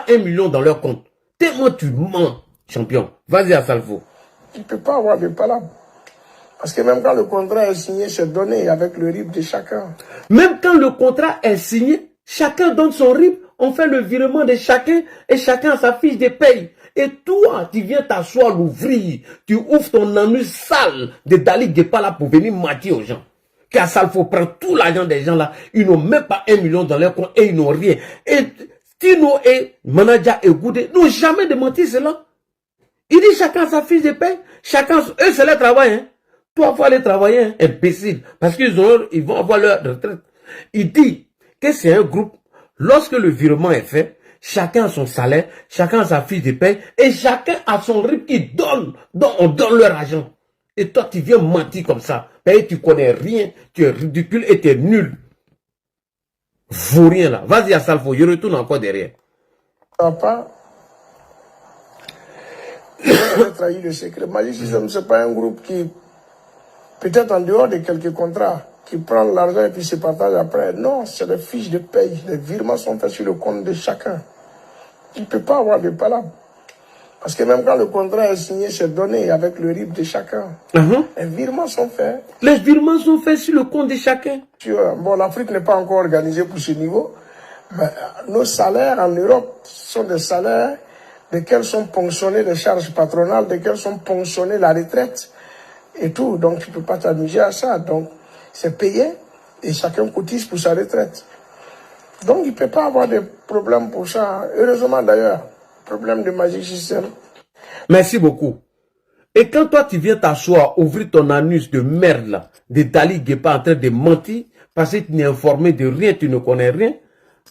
1 million dans leur compte. Tellement tu mens, champion. Vas-y à Salfo. Il ne peut pas avoir de palabres. Parce que même quand le contrat est signé, c'est donné avec le RIB de chacun. Même quand le contrat est signé, chacun donne son RIB, on fait le virement de chacun et chacun a sa fiche de paye. Et toi, tu viens t'asseoir, l'ouvrir, tu ouvres ton anus sale de Dali Guepa là pour venir mentir aux gens. Car Salfo prend tout l'argent des gens là, ils n'ont même pas 1 million dans leur compte et ils n'ont rien. Et Tino et Manager et Goudé n'ont jamais démenti cela. Il dit chacun a sa fiche de paye, chacun, eux c'est leur travail, hein. Toi, il faut aller travailler, hein, imbécile, parce qu'ils vont avoir leur retraite. Il dit que c'est un groupe, lorsque le virement est fait, chacun a son salaire, chacun a sa fiche de paye, et chacun a son RIB qui donne, dont on donne leur argent. Et toi, tu viens mentir comme ça, et tu connais rien, tu es ridicule et tu es nul. Vaut rien là. Vas-y à Salfo, je retourne encore derrière. Papa, il a trahi le secret. Magic System, ce n'est pas un groupe qui, peut-être en dehors de quelques contrats, qui prend l'argent et puis se partage après. Non, c'est des fiches de paye. Les virements sont faits sur le compte de chacun. Il ne peut pas avoir de palabres. Parce que même quand le contrat est signé, c'est donné avec le RIB de chacun. Les virements sont faits. Les virements sont faits sur le compte de chacun. Bon, l'Afrique n'est pas encore organisée pour ce niveau. Mais nos salaires en Europe sont des salaires desquels sont ponctionnés les charges patronales, desquels sont ponctionnés la retraite et tout. Donc, tu ne peux pas t'amuser à ça. Donc, c'est payé et chacun cotise pour sa retraite. Donc, il ne peut pas avoir de problème pour ça. Heureusement d'ailleurs, problème de Magic System. Merci beaucoup. Et quand toi, tu viens t'asseoir, ouvrir ton anus de merde là, de Dali Guepa en train de mentir, parce que tu n'es informé de rien, tu ne connais rien,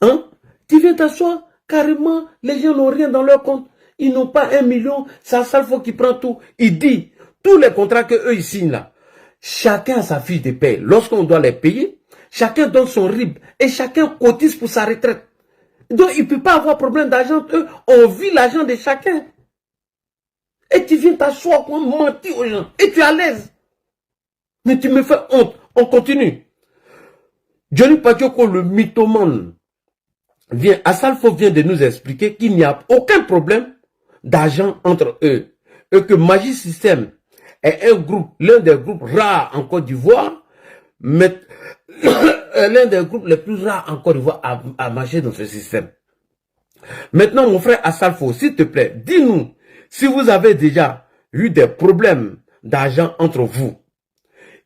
hein? Tu viens t'asseoir, carrément, les gens n'ont rien dans leur compte. Ils n'ont pas 1 million, c'est Salfo qui prend tout. Il dit, tous les contrats qu'eux ils signent là, chacun a sa fiche de paie. Lorsqu'on doit les payer, chacun donne son RIB et chacun cotise pour sa retraite. Donc il ne peut pas avoir problème d'argent. On vit l'argent de chacun. Et tu viens t'asseoir pour mentir aux gens. Et tu es à l'aise. Mais tu me fais honte. On continue. Johnny Pacheco, le mythomane, Salfo vient de nous expliquer qu'il n'y a aucun problème d'argent entre eux. Et que Magic System est un groupe, l'un des groupes rares en Côte d'Ivoire, mais l'un des groupes les plus rares en Côte d'Ivoire à marcher dans ce système. Maintenant, mon frère Salfo, s'il te plaît, dis-nous si vous avez déjà eu des problèmes d'argent entre vous.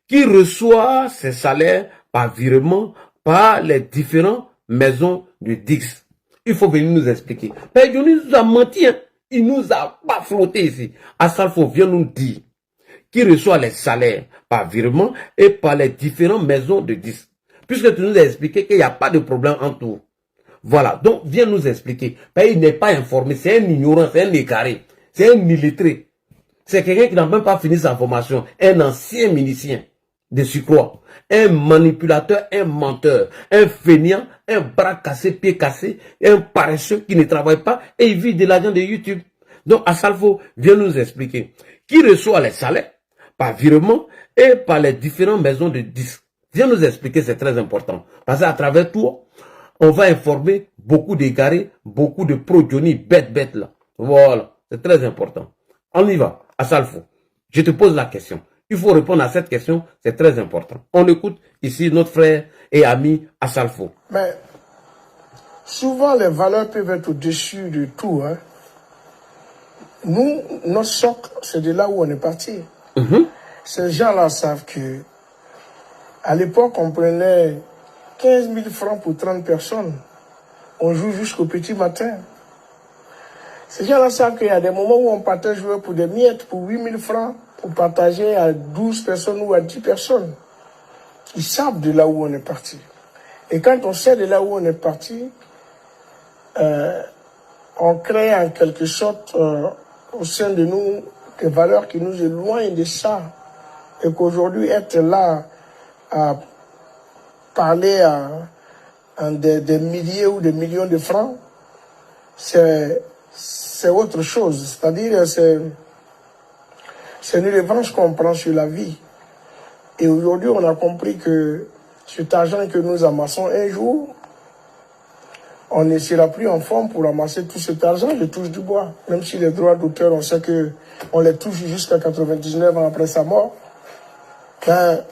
Qui reçoit ses salaires par virement par les différentes maisons du Dix. Il faut venir nous expliquer. Père Johnny nous a menti, hein. Il nous a pas flotté ici. Salfo vient nous dire qui reçoit les salaires par virement et par les différentes maisons de Dix. Puisque tu nous as expliqué qu'il n'y a pas de problème entre vous. Voilà, donc viens nous expliquer. Il n'est pas informé, c'est un ignorant, c'est un écaré, c'est un illettré. C'est quelqu'un qui n'a même pas fini sa formation, un ancien milicien de surcroît, un manipulateur, un menteur, un fainéant, un bras cassé, pied cassé, un paresseux qui ne travaille pas et il vit de l'argent de YouTube. Donc Salfo viens nous expliquer qui reçoit les salaires par virement et par les différentes maisons de disques. Viens nous expliquer, c'est très important. Parce qu'à travers tout, on va informer beaucoup d'égarés, beaucoup de pro-Johnny, bêtes là. Voilà, c'est très important. On y va, Salfo. Je te pose la question. Il faut répondre à cette question, c'est très important. On écoute ici notre frère et ami Salfo. Mais souvent, les valeurs peuvent être au-dessus de tout. Hein. Nous, notre socle, c'est de là où on est parti. Ces gens-là savent que à l'époque, on prenait 15 000 francs pour 30 personnes. On joue jusqu'au petit matin. Ces gens-là savent qu'il y a des moments où on partait jouer pour des miettes, pour 8 000 francs, pour partager à 12 personnes ou à 10 personnes. Ils savent de là où on est parti. Et quand on sait de là où on est parti, on crée en quelque sorte au sein de nous des valeurs qui nous éloignent de ça. Et qu'aujourd'hui, être là à parler à des milliers ou des millions de francs, c'est autre chose. C'est-à-dire, c'est une revanche qu'on prend sur la vie. Et aujourd'hui, on a compris que cet argent que nous amassons un jour, on ne sera plus en forme pour ramasser tout cet argent, je touche du bois. Même si les droits d'auteur, on sait qu'on les touche jusqu'à 99 ans après sa mort. Ben,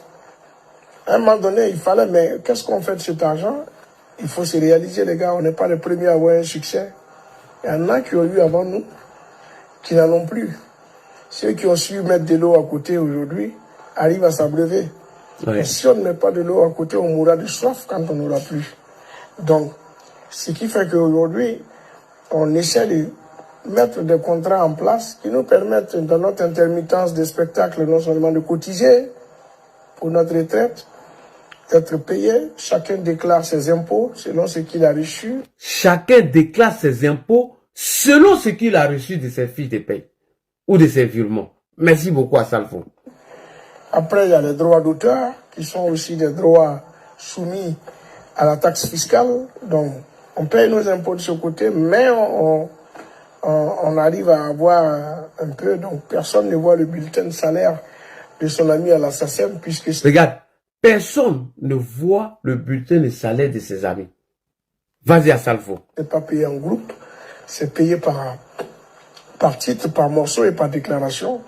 à un moment donné, il fallait, mais qu'est-ce qu'on fait de cet argent? Il faut se réaliser, les gars, on n'est pas les premiers à avoir un succès. Il y en a qui ont eu avant nous, qui n'en ont plus. Ceux qui ont su mettre de l'eau à côté aujourd'hui arrivent à s'abreuver. Oui. Mais si on ne met pas de l'eau à côté, on mourra de soif quand on n'aura plus. Donc, ce qui fait qu'aujourd'hui, on essaie de mettre des contrats en place qui nous permettent, dans notre intermittence des spectacles, non seulement de cotiser pour notre retraite, d'être payé. Chacun déclare ses impôts selon ce qu'il a reçu. Chacun déclare ses impôts selon ce qu'il a reçu de ses fiches de paie ou de ses virements. Merci beaucoup à Salfo. Après, il y a les droits d'auteur qui sont aussi des droits soumis à la taxe fiscale. Donc, on paye nos impôts de ce côté, mais on arrive à avoir un peu. Donc, personne ne voit le bulletin de salaire de son ami à la SACEM puisque... Regarde, personne ne voit le bulletin de salaire de ses amis. Vas-y à Salfo. C'est pas payé en groupe, c'est payé par titre, par morceau et par déclaration.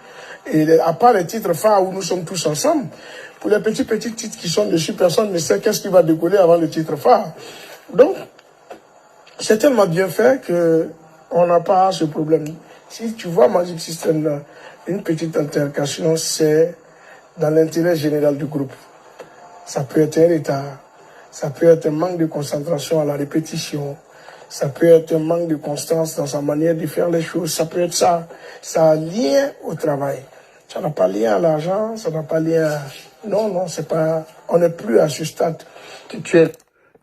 Et à part les titres phares où nous sommes tous ensemble, pour les petits titres qui sont dessus, personne ne sait qu'est-ce qui va décoller avant le titre phare. Donc, c'est tellement bien fait qu'on n'a pas ce problème. Si tu vois Magic System là, une petite altercation, c'est dans l'intérêt général du groupe. Ça peut être un retard, ça peut être un manque de concentration à la répétition, ça peut être un manque de constance dans sa manière de faire les choses, ça peut être ça. Ça a lien au travail. Ça n'a pas lien à l'argent, ça n'a pas lien à... Non, c'est pas... On n'est plus à ce stade actuel.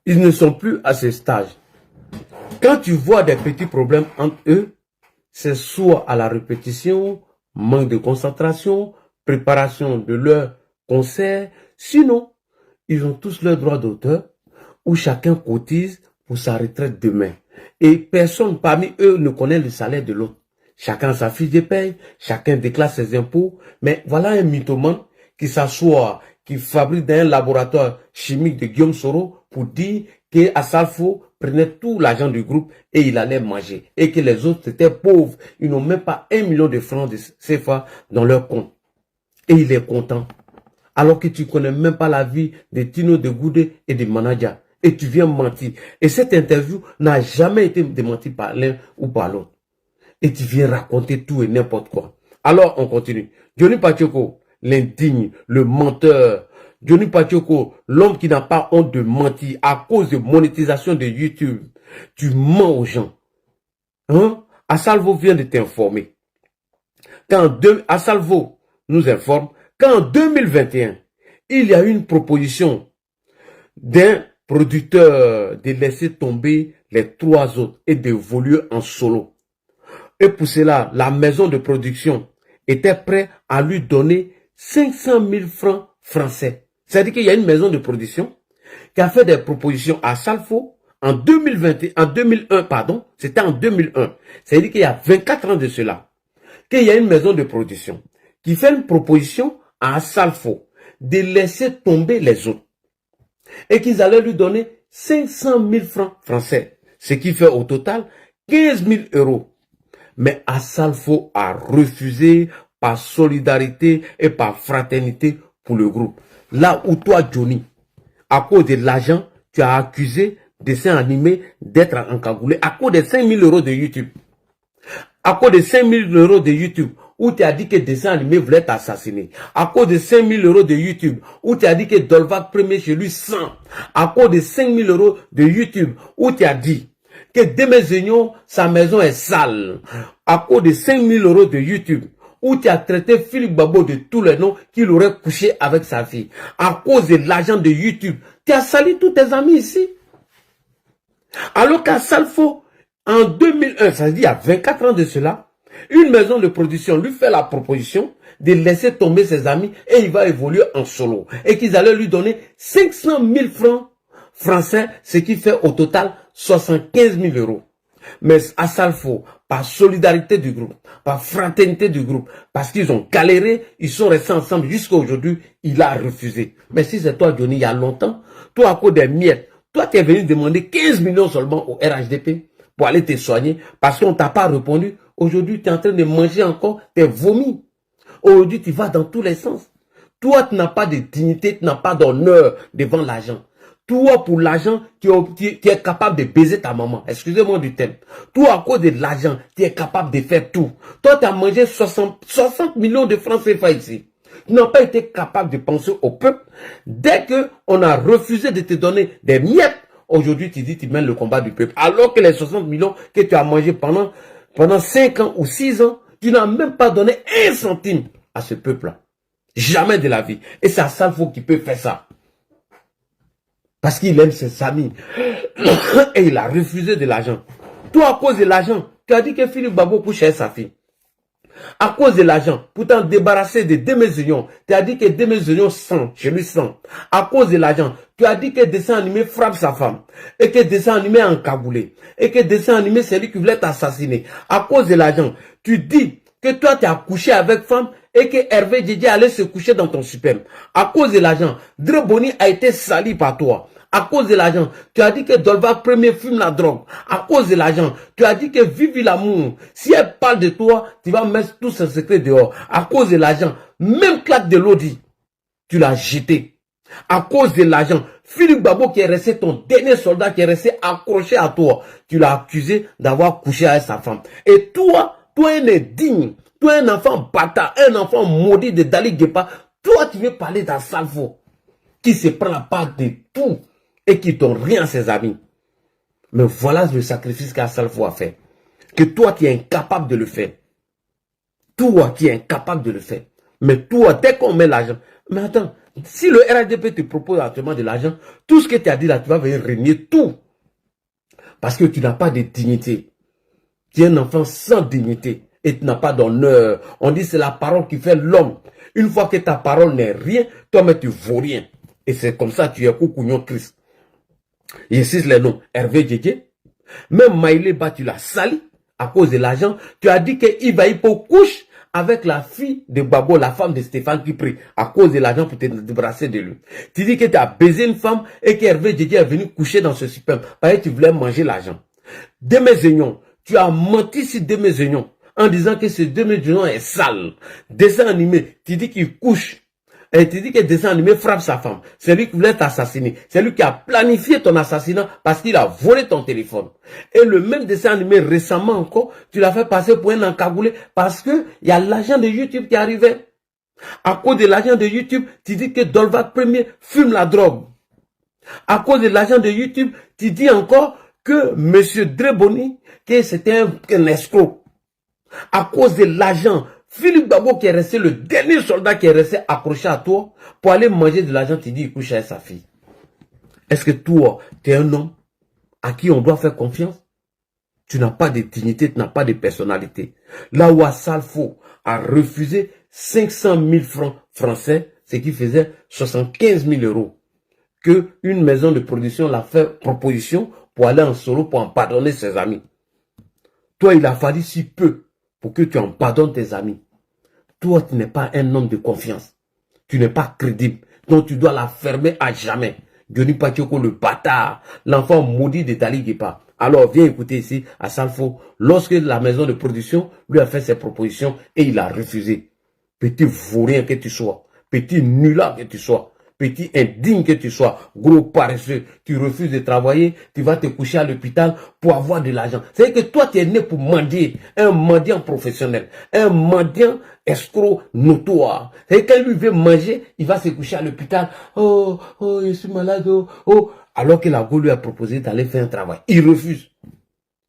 Ils ne sont plus à ce stage. Quand tu vois des petits problèmes entre eux, c'est soit à la répétition, manque de concentration, préparation de leur concert. Sinon, ils ont tous leurs droits d'auteur où chacun cotise pour sa retraite demain. Et personne parmi eux ne connaît le salaire de l'autre. Chacun sa fiche de paye, chacun déclare ses impôts. Mais voilà un mythomane qui s'assoit, qui fabrique dans un laboratoire chimique de Guillaume Soro pour dire qu'Assalfo prenait tout l'argent du groupe et il allait manger. Et que les autres étaient pauvres. Ils n'ont même pas 1 million de francs de CFA dans leur compte. Et il est content. Alors que tu ne connais même pas la vie de Tino, de Goudé et de Manaja. Et tu viens mentir. Et cette interview n'a jamais été démentie par l'un ou par l'autre. Et tu viens raconter tout et n'importe quoi. Alors, on continue. Johnny Pacheco, l'indigne, le menteur. Johnny Pacheco, l'homme qui n'a pas honte de mentir à cause de monétisation de YouTube. Tu mens aux gens. Hein? Assalvo vient de t'informer. Assalvo nous informe qu'en 2021, il y a eu une proposition d'un producteur de laisser tomber les 3 autres et d'évoluer en solo. Et pour cela, la maison de production était prête à lui donner 500 000 francs français. C'est-à-dire qu'il y a une maison de production qui a fait des propositions à Salfo en 2001, pardon, c'était en 2001. C'est-à-dire qu'il y a 24 ans de cela, qu'il y a une maison de production qui fait une proposition à Salfo de laisser tomber les autres. Et qu'ils allaient lui donner 500 000 francs français. Ce qui fait au total 15 000 euros. Mais Assalfo a refusé par solidarité et par fraternité pour le groupe. Là où toi, Johnny, à cause de l'argent, tu as accusé dessin animé d'être encagoulé à cause de 5 000 euros de YouTube. À cause de 5 000 euros de YouTube, où tu as dit que dessin animé voulait t'assassiner. À cause de 5 000 euros de YouTube, où tu as dit que Dolvac premier chez lui 100. À cause de 5 000 euros de YouTube, où tu as dit que Deme Zignon, sa maison est sale. À cause de 5 000 euros de YouTube, où tu as traité Philippe Babo de tous les noms qu'il aurait couché avec sa fille. À cause de l'argent de YouTube, tu as sali tous tes amis ici. Alors qu'à Salfo, en 2001, ça veut dire il y a 24 ans de cela, une maison de production lui fait la proposition de laisser tomber ses amis et il va évoluer en solo. Et qu'ils allaient lui donner 500 000 francs français, ce qui fait au total 75 000 euros. Mais à Salfo, par solidarité du groupe, par fraternité du groupe, parce qu'ils ont galéré, ils sont restés ensemble jusqu'à aujourd'hui, il a refusé. Mais si c'est toi, Johnny, il y a longtemps, toi à cause des miettes, Toi, tu es venu demander 15 millions seulement au RHDP pour aller te soigner parce qu'on ne t'a pas répondu. Aujourd'hui, tu es en train de manger encore tes vomis. Aujourd'hui, tu vas dans tous les sens. Toi, tu n'as pas de dignité, tu n'as pas d'honneur devant l'argent. Toi, pour l'argent, tu es capable de baiser ta maman. Excusez-moi du thème. Toi, à cause de l'argent, tu es capable de faire tout. Toi, tu as mangé 60 millions de francs CFA ici. Tu n'as pas été capable de penser au peuple. Dès qu'on a refusé de te donner des miettes, aujourd'hui, tu dis que tu mènes le combat du peuple. Alors que les 60 millions que tu as mangé pendant 5 ans ou 6 ans, tu n'as même pas donné 1 centime à ce peuple-là. Jamais de la vie. Et c'est Salfo qui peut faire ça. Parce qu'il aime ses amis. Et il a refusé de l'argent. Toi, à cause de l'argent, tu as dit que Philippe Babo couche avec sa fille. À cause de l'argent, pour t'en débarrasser de Démézion, tu as dit que Démézion sent, je lui sens. À cause de l'argent, tu as dit que dessin animé frappe sa femme. Et que dessin animé est encagoulé. Et que dessin animé c'est lui qui voulait t'assassiner. À cause de l'argent, tu dis que toi tu as couché avec femme et que Hervé Djedje allait se coucher dans ton superbe. À cause de l'argent, Dreboni a été sali par toi. À cause de l'argent, tu as dit que Dolva premier fume la drogue. À cause de l'argent, tu as dit que Vivi l'amour, si elle parle de toi, tu vas mettre tout ses secrets dehors. À cause de l'argent, même claque de Lodi, tu l'as jeté. À cause de l'argent, Philippe Babo qui est resté ton dernier soldat, qui est resté accroché à toi, tu l'as accusé d'avoir couché avec sa femme. Et toi un indigne, toi un enfant bâtard, un enfant maudit de Dali Guépa, toi tu veux parler d'un Salfo qui se prend la part de tout et qui donne rien à ses amis. Mais voilà le sacrifice qu'Salfo a fait. Que toi tu es incapable de le faire. Toi qui es incapable de le faire. Mais toi, dès qu'on met l'argent, mais attends, si le RHDP te propose actuellement de l'argent, tout ce que tu as dit là, tu vas venir régner tout. Parce que tu n'as pas de dignité. Tu es un enfant sans dignité et tu n'as pas d'honneur. On dit c'est la parole qui fait l'homme. Une fois que ta parole n'est rien, toi-même tu vaux rien. Et c'est comme ça que tu es Koukounion Christ. Ici les noms, Hervé Djedje. Même Maïlé Ba, tu l'as sali à cause de l'argent. Tu as dit que Ivaïpo couche avec la fille de Babo, la femme de Stéphane qui prie, à cause de l'argent pour te débarrasser de lui. Tu dis que tu as baisé une femme et qu'Hervé Djedje est venu coucher dans ce superbe parce que tu voulais manger l'argent. Démézion, tu as menti sur Démézion en disant que ce Démézion est sale. Dessin animé, tu dis qu'il couche. Et tu dis que dessin animé frappe sa femme. C'est lui qui voulait t'assassiner. C'est lui qui a planifié ton assassinat parce qu'il a volé ton téléphone. Et le même dessin animé récemment encore, tu l'as fait passer pour un encagoulé parce que il y a l'argent de YouTube qui arrivait. À cause de l'argent de YouTube, tu dis que Dolva premier fume la drogue. À cause de l'argent de YouTube, tu dis encore que M. Dreboni, que c'était un escroc. À cause de l'argent, Philippe Babo qui est resté le dernier soldat qui est resté accroché à toi, pour aller manger de l'argent, tu dis qu'il couche avec sa fille. Est-ce que toi, tu es un homme à qui on doit faire confiance? Tu n'as pas de dignité, tu n'as pas de personnalité. Là où Salfo a refusé 500 000 francs français, ce qui faisait 75 000 €, que une maison de production l'a fait proposition pour aller en solo, pour en pardonner ses amis. Toi, il a fallu si peu pour que tu en pardonnes tes amis. Toi, tu n'es pas un homme de confiance. Tu n'es pas crédible. Donc, tu dois la fermer à jamais. Johnny Pacheco, le bâtard, l'enfant maudit de Dali Guépa. Alors, viens écouter ici à Salfo, lorsque la maison de production lui a fait ses propositions et il a refusé. Petit vaurien que tu sois, petit nulard que tu sois, petit indigne que tu sois, gros paresseux, tu refuses de travailler, tu vas te coucher à l'hôpital pour avoir de l'argent. C'est que toi, tu es né pour mendier, un mendiant professionnel, un mendiant escroc notoire. C'est que quand lui veut manger, il va se coucher à l'hôpital. Oh, je suis malade, oh. Alors que la go lui a proposé d'aller faire un travail. Il refuse.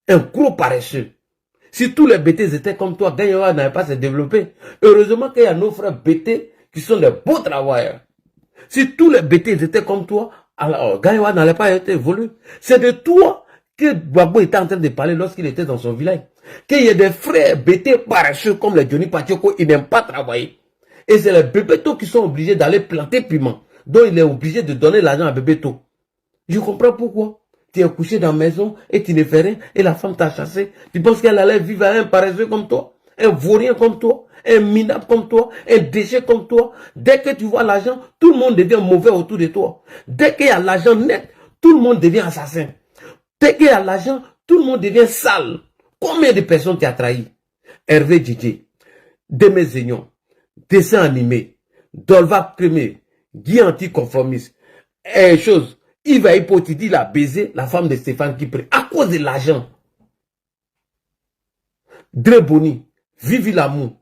Un gros paresseux. Si tous les bêtés étaient comme toi, Gagnawa n'avait pas se développer. Heureusement qu'il y a nos frères bêtés qui sont des beaux travailleurs. Si tous les bêtés étaient comme toi, alors Gagnawa n'allait pas être évolué. C'est de toi que Babo était en train de parler lorsqu'il était dans son village. Qu'il y a des frères bêtés paresseux comme les Johnny Pacheco, ils n'aiment pas travailler. Et c'est les bébétos qui sont obligés d'aller planter piment. Donc il est obligé de donner l'argent à bébéto. Je comprends pourquoi. Tu es couché dans la maison et tu ne fais rien et la femme t'a chassé. Tu penses qu'elle allait vivre avec un paresseux comme toi, un vaurien comme toi, un minable comme toi, un déchet comme toi. Dès que tu vois l'argent, tout le monde devient mauvais autour de toi. Dès qu'il y a l'argent net, tout le monde devient assassin. Dès qu'il y a l'argent, tout le monde devient sale. Combien de personnes tu as trahi? Hervé Djidji, Démé Zignon, dessin animé, Dolva Premier, Guy anticonformiste, et chose, Yves Hippolyte, il a baisé la femme de Stéphane Kipré à cause de l'argent. Dre Boni, Vivi Lamou,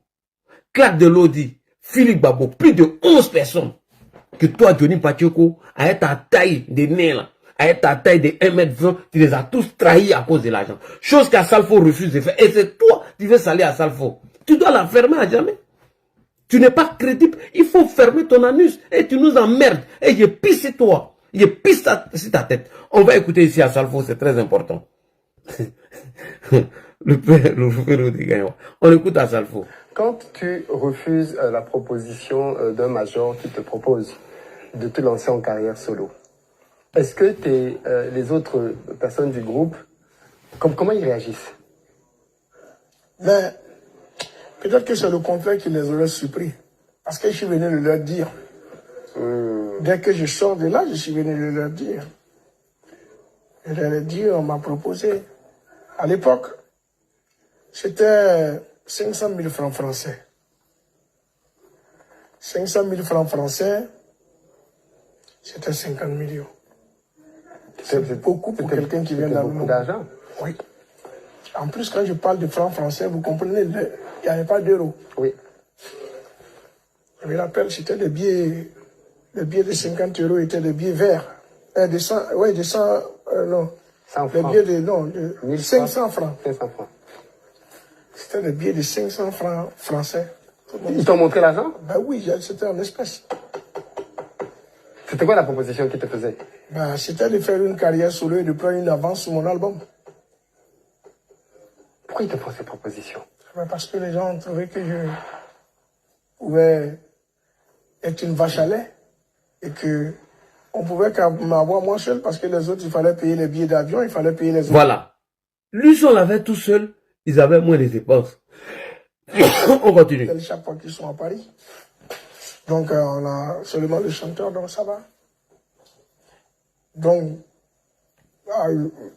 Claque de Lodi, Philippe Babo, plus de 11 personnes. Que toi, Johnny Pacheco, avec ta taille de nez là, avec ta taille de 1m20, tu les as tous trahis à cause de l'argent. Chose qu'Assalfo refuse de faire. Et c'est toi qui veux saler Assalfo. Tu dois la fermer à jamais. Tu n'es pas crédible. Il faut fermer ton anus. Et tu nous emmerdes. Et je pisse sur toi. Je pisse sur ta tête. On va écouter ici Assalfo, c'est très important. le père du gagnant. On écoute Assalfo. Quand tu refuses la proposition d'un major qui te propose de te lancer en carrière solo, est-ce que les autres personnes du groupe, comment ils réagissent? Mais peut-être que c'est le contraire qui les aurait surpris. Parce que je suis venu le leur dire. Dès que je sors de là, je suis venu le leur dire. Je leur ai dit, on m'a proposé. À l'époque, c'était 500 000 francs français. 500 000 francs français, c'était 50 millions. C'est beaucoup pour quelqu'un qui vient dans le monde. D'argent. Oui. En plus, quand je parle de francs français, vous comprenez, il n'y avait pas d'euros. Oui. Je me rappelle, c'était des billets de 50 euros étaient des billets verts. De 100, ouais, de 100, non. 100 les francs. billets de 500 francs. 500 francs. C'était des billets de 500 francs français. Ils t'ont montré l'argent? Ben oui, c'était en espèces. C'était quoi la proposition qu'ils te faisaient? Ben, c'était de faire une carrière solo et de prendre une avance sur mon album. Pourquoi ils te font ces propositions? Ben, parce que les gens ont trouvé que je pouvais être une vache à lait et que on pouvait m'avoir moi seul parce que les autres, il fallait payer les billets d'avion, il fallait payer les autres. Voilà. Lui, si on l'avait tout seul, ils avaient moins de dépenses. On continue. Chaque fois qu'ils sont à Paris. Donc, on a seulement le chanteur, donc ça va. Donc,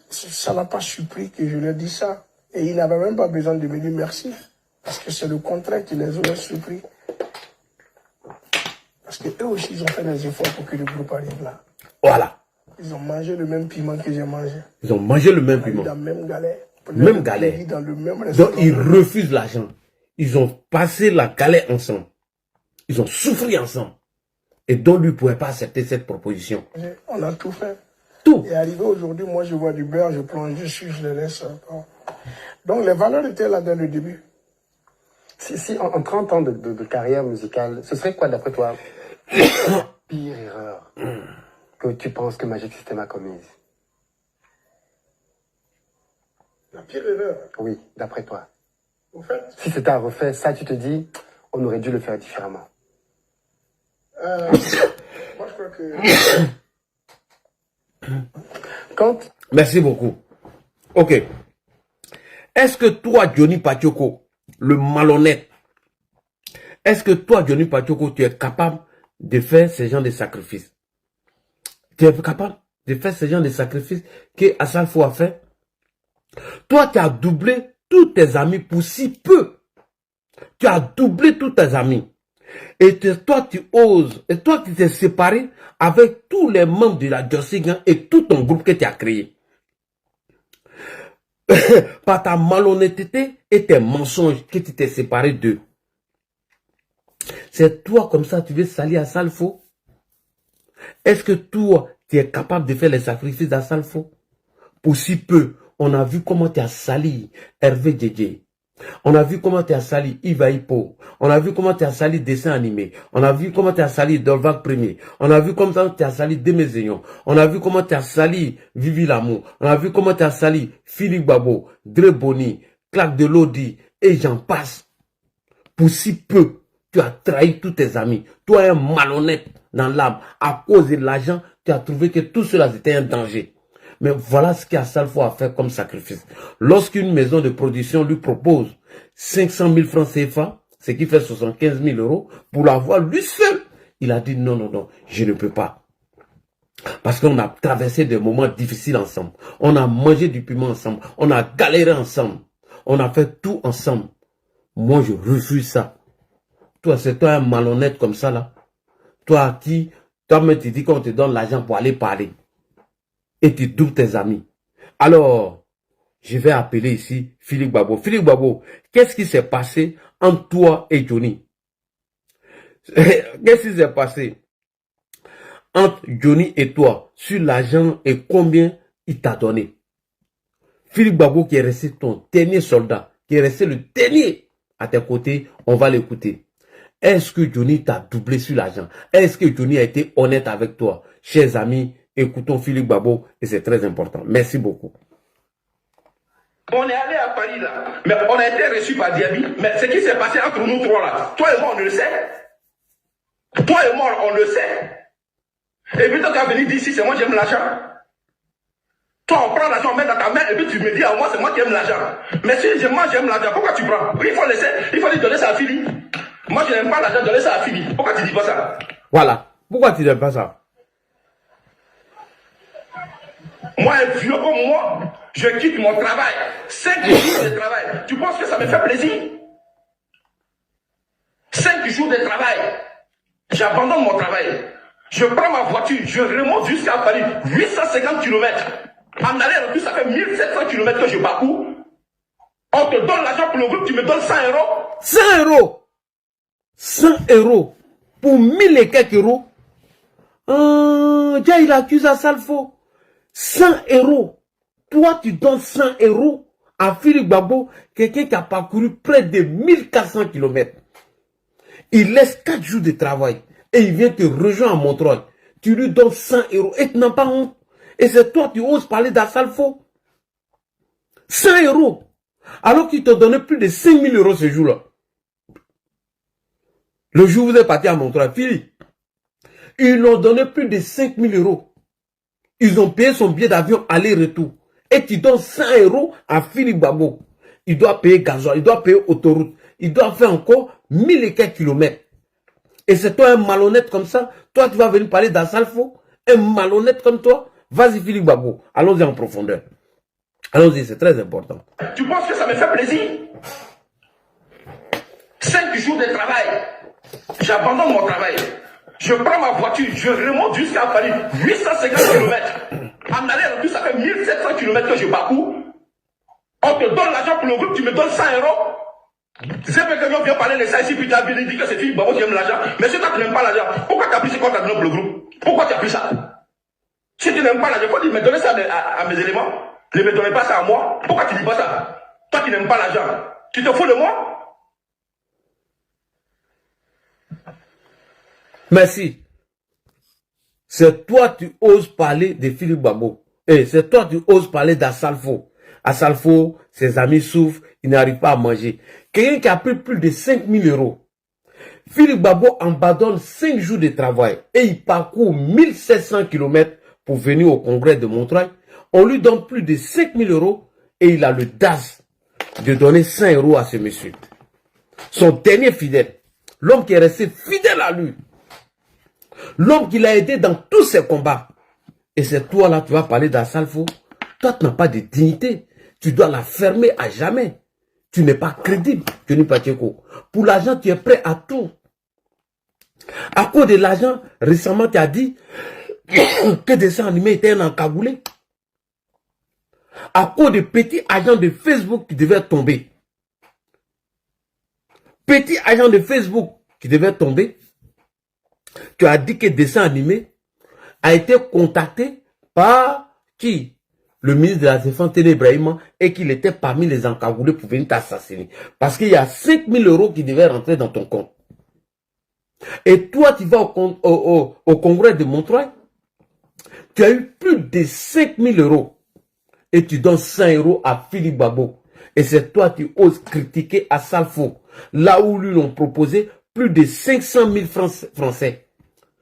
ça n'a pas surpris que je leur dise ça. Et ils n'avaient même pas besoin de me dire merci. Parce que c'est le contraire qui les aurait surpris. Parce qu'eux aussi, ils ont fait des efforts pour que le groupe arrive là. Voilà. Ils ont mangé le même piment que j'ai mangé. Ils ont mangé le même piment. Dans la même galère. Même galère. Dans le même restaurant. Donc, ils refusent l'argent. Ils ont passé la galère ensemble. Ils ont souffert ensemble. Et donc, lui ne pouvait pas accepter cette proposition. On a tout fait. Tout. Et arrivé aujourd'hui, moi, je vois du beurre, je plonge dessus, je le laisse. Donc, les valeurs étaient là dès le début. Si en 30 ans de carrière musicale, ce serait quoi, d'après toi, la pire erreur que tu penses que Magic System a commise? La pire erreur? Oui, d'après toi. Au fait, Si c'était à refaire, ça, tu te dis, on aurait dû le faire différemment. moi, je crois que... Merci beaucoup. Ok. Est-ce que toi, Johnny Pacheco, le malhonnête, est-ce que toi, Johnny Pacheco, tu es capable de faire ce genre de sacrifices? Tu es capable de faire ce genre de sacrifices que Assalfo a fait? Toi, tu as doublé tous tes amis pour si peu. Tu as doublé tous tes amis. Et toi, tu oses. Et toi, tu t'es séparé avec tous les membres de la Jossy Gang et tout ton groupe que tu as créé. Par ta malhonnêteté et tes mensonges que tu t'es séparé d'eux. C'est toi comme ça, tu veux salir Assalfo? Est-ce que toi, tu es capable de faire les sacrifices d'Assalfo? Pour si peu, on a vu comment tu as sali Hervé Djidji. On a vu comment tu as sali Yves Hippo. On a vu comment tu as sali Dessin Animé. On a vu comment tu as sali Dolvac Premier. On a vu comment tu as sali Démé Zignon. On a vu comment tu as sali Vivi Lamou. On a vu comment tu as sali Philippe Babo, Dre Boni, Claque de Lodi, et j'en passe. Pour si peu, tu as trahi tous tes amis. Toi, un malhonnête dans l'âme. À cause de l'argent, tu as trouvé que tout cela était un danger. Mais voilà ce qu'Assalfo a fait comme sacrifice. Lorsqu'une maison de production lui propose 500 000 francs CFA, ce qui fait 75 000 euros, pour l'avoir lui seul, il a dit non, non, non, je ne peux pas. Parce qu'on a traversé des moments difficiles ensemble. On a mangé du piment ensemble. On a galéré ensemble. On a fait tout ensemble. Moi, je refuse ça. Toi, c'est toi un malhonnête comme ça, là. Toi, toi-même, tu dis qu'on te donne l'argent pour aller parler. Et tu doubles tes amis. Alors, je vais appeler ici Philippe Gbagbo. Philippe Gbagbo, qu'est-ce qui s'est passé entre toi et Johnny? Qu'est-ce qui s'est passé entre Johnny et toi sur l'argent et combien il t'a donné? Philippe Gbagbo qui est resté ton dernier soldat, qui est resté le dernier à tes côtés, on va l'écouter. Est-ce que Johnny t'a doublé sur l'argent? Est-ce que Johnny a été honnête avec toi? Chers amis, écoutons Philippe Gbagbo et c'est très important. Merci beaucoup. On est allé à Paris là, mais on a été reçu par Diaby. Mais ce qui s'est passé entre nous trois là, toi et moi on le sait. Toi et moi on le sait. Et puis toi tu as venu dire ici, c'est moi qui aime l'argent. Toi on prend l'argent, on met dans ta main et puis tu me dis à moi c'est moi qui aime l'argent. Mais si moi j'aime l'argent, pourquoi tu prends? Il faut laisser, il faut lui donner ça à Philippe. Moi je n'aime pas l'argent, donner ça à Philippe. Pourquoi tu dis pas ça? Voilà. Pourquoi tu n'aimes pas ça? Moi, un vieux comme moi, je quitte mon travail. 5 jours de travail. Tu penses que ça me fait plaisir? 5 jours de travail. J'abandonne mon travail. Je prends ma voiture, je remonte jusqu'à Paris. 850 km. En aller en plus, ça fait 1700 km que je parcours. On te donne l'argent pour le groupe, tu me donnes 100 euros. 100 euros. 100 euros. Pour 1000 et quelques euros. Déjà, il accuse à Salfo. 100 euros. Toi, tu donnes 100 euros à Philippe Gbagbo, quelqu'un qui a parcouru près de 1400 km. Il laisse 4 jours de travail et il vient te rejoindre à Montreuil. Tu lui donnes 100 euros et tu n'as pas honte. Et c'est toi qui oses parler d'Assalfo. 100 euros. Alors qu'il te donnait plus de 5000 euros ce jour-là. Le jour où vous êtes parti à Montreuil, Philippe, ils l'ont donné plus de 5000 euros. Ils ont payé son billet d'avion aller-retour. Et tu donnes 100 euros à Philippe Gbagbo. Il doit payer gasoil, il doit payer autoroute. Il doit faire encore 1000 et quelques kilomètres. Et c'est toi un malhonnête comme ça. Toi, tu vas venir parler d'Assalfo. Un malhonnête comme toi. Vas-y, Philippe Gbagbo. Allons-y en profondeur. Allons-y, c'est très important. Tu penses que ça me fait plaisir? 5 jours de travail. J'abandonne mon travail. Je prends ma voiture, je remonte jusqu'à Paris, 850 km. En aller en plus, ça fait 1700 km que je parcours. On te donne l'argent pour le groupe, tu me donnes 100 euros. C'est que quelqu'un vient parler de ça ici, puis tu as bien dit que c'est Philippe Gbagbo qui aime l'argent. Mais si toi tu n'aimes pas l'argent, pourquoi tu as pris ce qu'on t'a donné pour le groupe? Pourquoi tu as pris ça? Si tu n'aimes pas l'argent, il faut dire, me donner ça à mes éléments. Ne me donnez pas ça à moi. Pourquoi tu dis pas ça? Toi qui n'aimes pas l'argent, tu te fous de moi? Merci. C'est toi qui oses parler de Philippe Gbagbo. Et c'est toi qui oses parler d'Assalfo. Assalfo, ses amis souffrent, ils n'arrivent pas à manger. Quelqu'un qui a pris plus de 5000 euros. Philippe Gbagbo abandonne 5 jours de travail et il parcourt 1700 km pour venir au congrès de Montreuil. On lui donne plus de 5000 euros et il a le DAS de donner 100 euros à ce monsieur. Son dernier fidèle. L'homme qui est resté fidèle à lui. L'homme qui l'a aidé dans tous ses combats. Et c'est toi là, tu vas parler d'Assalfo. Toi, tu n'as pas de dignité. Tu dois la fermer à jamais. Tu n'es pas crédible, Johnny Pacheco. Pour l'argent, tu es prêt à tout. À cause de l'argent, récemment, tu as dit que des dessins animés étaient encagoulés. À cause de petits agents de Facebook qui devaient tomber. Petit agent de Facebook qui devait tomber. Tu as dit que dessin animé a été contacté par qui? Le ministre de la Défense, Téné Ibrahima, et qu'il était parmi les encagoulés pour venir t'assassiner. Parce qu'il y a 5000 euros qui devaient rentrer dans ton compte. Et toi, tu vas au congrès de Montreuil, tu as eu plus de 5000 euros. Et tu donnes 100 euros à Philippe Gbagbo. Et c'est toi qui oses critiquer Assalfo. Là où lui l'ont proposé plus de 500 000 francs français.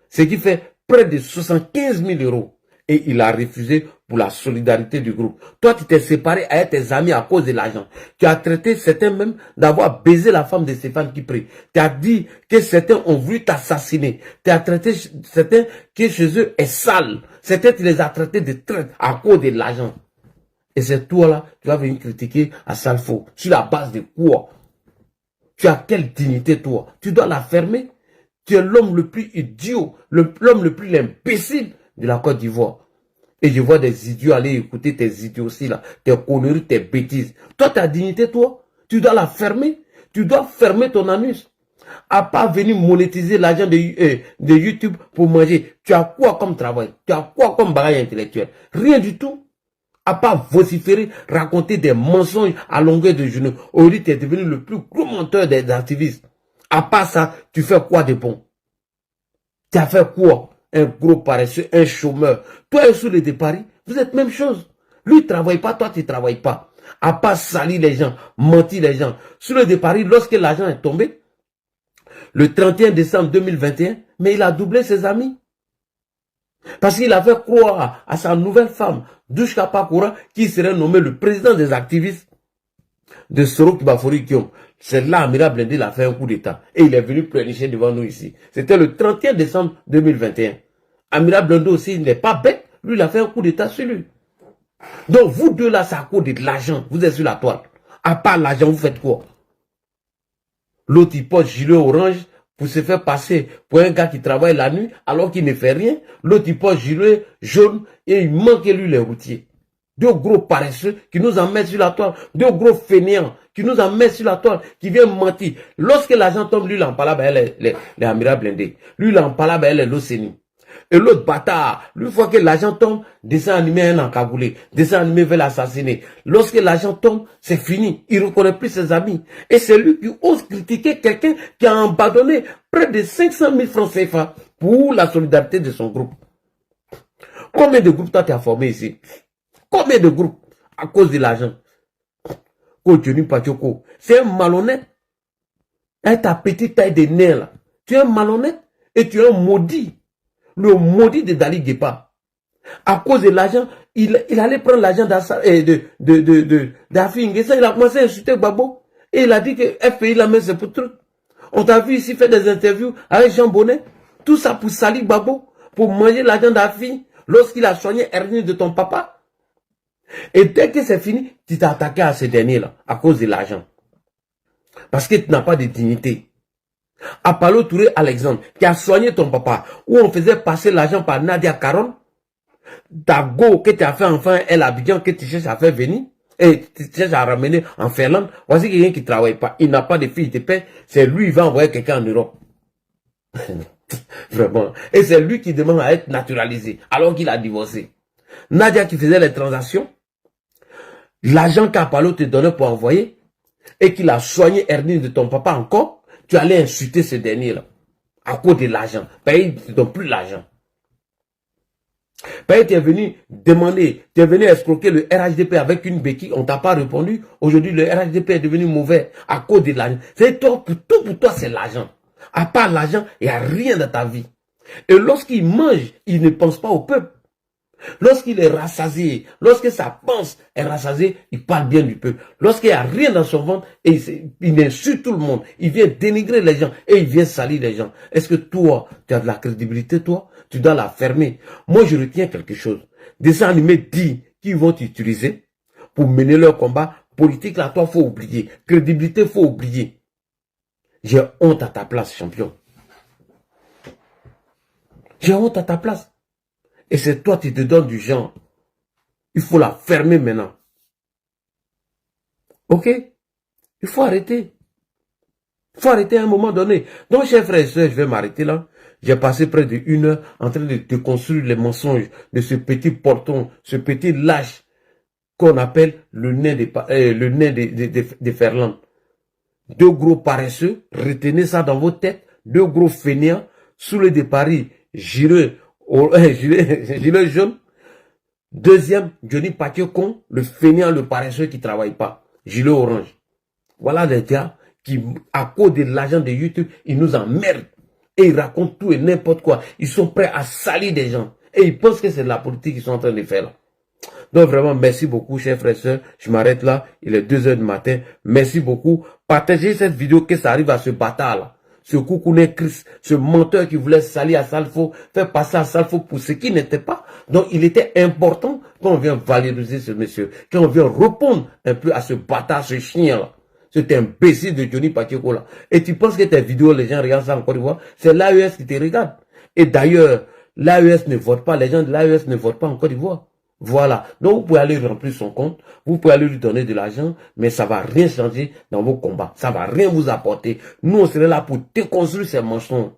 Ce qui fait près de 75 000 euros. Et il a refusé pour la solidarité du groupe. Toi, tu t'es séparé avec tes amis à cause de l'argent. Tu as traité certains même d'avoir baisé la femme de Stéphane Kipré. Tu as dit que certains ont voulu t'assassiner. Tu as traité certains que chez eux est sale. Certains, tu les as traités de traite à cause de l'argent. Et c'est toi là, tu vas venir critiquer à Salfo. Sur la base de quoi? Tu as quelle dignité toi? Tu dois la fermer. Tu es l'homme le plus idiot, l'homme le plus imbécile de la Côte d'Ivoire. Et je vois des idiots aller écouter tes idiots aussi là, tes conneries, tes bêtises. Toi, ta dignité, toi, tu dois la fermer. Tu dois fermer ton anus. À pas venir monétiser l'argent de YouTube pour manger. Tu as quoi comme travail? Tu as quoi comme bagage intellectuel? Rien du tout. À pas vociférer, raconter des mensonges à longueur de journée. Aujourd'hui, tu es devenu le plus gros menteur des activistes. À part ça, tu fais quoi de bon? Tu as fait quoi? Un gros paresseux, un chômeur. Toi et Soulé de Paris, vous êtes même chose. Lui, il ne travaille pas, toi, tu ne travailles pas. À part salir les gens, mentir les gens. Soulé de Paris, lorsque l'argent est tombé, le 31 décembre 2021, mais il a doublé ses amis. Parce qu'il avait croire à sa nouvelle femme, Douchka Pakoura, qui serait nommé le président des activistes de Sorok Bafori Kiom. C'est là Amira Blindé il a fait un coup d'état. Et il est venu pleurnicher devant nous ici. C'était le 31 décembre 2021. Amira Blindé aussi, il n'est pas bête. Lui, il a fait un coup d'état sur lui. Donc, vous deux là, c'est à cause de l'argent. Vous êtes sur la toile. À part l'argent, vous faites quoi? L'autre, il porte gilet orange pour se faire passer pour un gars qui travaille la nuit alors qu'il ne fait rien. L'autre, il porte gilet jaune et il manque lui les routiers. Deux gros paresseux qui nous en mettent sur la toile. Deux gros fainéants qui nous en mettent sur la toile, qui viennent mentir. Lorsque l'argent tombe, lui, il en parle avec les Amira Blindé. Lui, il en parle avec les Loceni. Et l'autre bâtard, lui, une fois que l'argent tombe, descend animé un encagoulé, descend animé veut l'assassiner. Lorsque l'argent tombe, c'est fini. Il ne reconnaît plus ses amis. Et c'est lui qui ose critiquer quelqu'un qui a abandonné près de 500 000 francs CFA pour la solidarité de son groupe. Combien de groupes toi tu as formé ici? Combien de groupes à cause de l'argent? C'est un malhonnête. Avec ta petite taille de nez là. Tu es un malhonnête et tu es un maudit. Le maudit de Dali Guépa. À cause de l'argent, il allait prendre l'argent d'Afi Nguessa. Il a commencé à insulter Gbagbo. Et il a dit que FPI la main c'est pour truc. On t'a vu ici faire des interviews avec Jean Bonnet. Tout ça pour salir Gbagbo. Pour manger l'argent d'Afi. Lorsqu'il a soigné hernie de ton papa. Et dès que c'est fini, tu t'es attaqué à ces derniers-là, à cause de l'argent. Parce que tu n'as pas de dignité. Apollo Touré Alexandre, qui a soigné ton papa, où on faisait passer l'argent par Nadia Caron, ta go que tu as fait enfin, elle Abidjan, que tu cherches à faire venir, et tu cherches à ramener en Finlande, voici quelqu'un qui ne travaille pas, il n'a pas de fille de paix, c'est lui qui va envoyer quelqu'un en Europe. Vraiment. Et c'est lui qui demande à être naturalisé, alors qu'il a divorcé. Nadia qui faisait les transactions, l'argent qu'Apollo te donnait pour envoyer, et qu'il a soigné hernie de ton papa encore, tu allais insulter ce dernier-là, à cause de l'argent. Pays ne te donne plus l'argent. Pays, tu es venu demander, tu es venu escroquer le RHDP avec une béquille, on ne t'a pas répondu. Aujourd'hui, le RHDP est devenu mauvais à cause de l'argent. C'est toi, tout pour toi, c'est l'argent. À part l'argent, il n'y a rien dans ta vie. Et lorsqu'il mange, il ne pense pas au peuple. Lorsqu'il est rassasié, lorsque sa panse est rassasiée, il parle bien du peuple. Lorsqu'il n'y a rien dans son ventre, et il insulte tout le monde. Il vient dénigrer les gens et il vient salir les gens. Est-ce que toi, tu as de la crédibilité, toi? Tu dois la fermer. Moi, je retiens quelque chose. Des animés dits qui vont t'utiliser pour mener leur combat politique, là, toi, faut oublier. Crédibilité, faut oublier. J'ai honte à ta place, champion. J'ai honte à ta place. Et c'est toi qui te donnes du genre. Il faut la fermer maintenant. Ok? Il faut arrêter. Il faut arrêter à un moment donné. Donc, chers frères et sœurs, je vais m'arrêter là. J'ai passé près d'1 heure en train de te construire les mensonges de ce petit porton, ce petit lâche qu'on appelle le nez de Ferland. Deux gros paresseux, retenez ça dans vos têtes. Deux gros fainéants, Soulé de Paris, gilet jaune. Deuxième, Johnny Patiocon, le fainéant, le paresseux qui ne travaille pas. Gilet orange. Voilà les gars qui, à cause de l'argent de YouTube, ils nous emmerdent. Et ils racontent tout et n'importe quoi. Ils sont prêts à salir des gens. Et ils pensent que c'est de la politique qu'ils sont en train de faire là. Donc vraiment, merci beaucoup, chers frères et sœurs. Je m'arrête là. Il est 2 h du matin. Merci beaucoup. Partagez cette vidéo que ça arrive à ce bâtard là. Ce Koukoune Christ, ce menteur qui voulait salir à Salfo, faire passer à Salfo pour ce qui n'était pas. Donc il était important qu'on vienne valoriser ce monsieur, qu'on vienne répondre un peu à ce bâtard, ce chien là. Cet imbécile de Johnny Pacheco là. Et tu penses que tes vidéos, les gens regardent ça en Côte d'Ivoire, c'est l'AES qui te regarde. Et d'ailleurs, l'AES ne vote pas, les gens de l'AES ne votent pas en Côte d'Ivoire. Voilà. Donc, vous pouvez aller remplir son compte, vous pouvez aller lui donner de l'argent, mais ça va rien changer dans vos combats. Ça va rien vous apporter. Nous, on serait là pour déconstruire ces mensonges.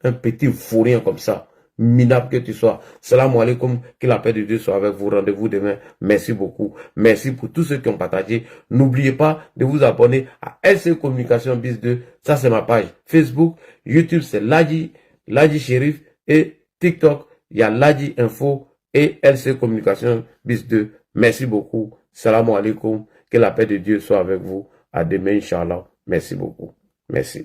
Un petit fourrien comme ça. Minable que tu sois. Salam alaikum. Que la paix de Dieu soit avec vous. Rendez-vous demain. Merci beaucoup. Merci pour tous ceux qui ont partagé. N'oubliez pas de vous abonner à LC Communication Biz 2. Ça, c'est ma page Facebook. YouTube, c'est Ladji Chérif. Et TikTok, il y a Ladji Info et LC Communication Biz 2. Merci beaucoup. Salam alaikum. Que la paix de Dieu soit avec vous. À demain, Inch'Allah. Merci beaucoup. Merci.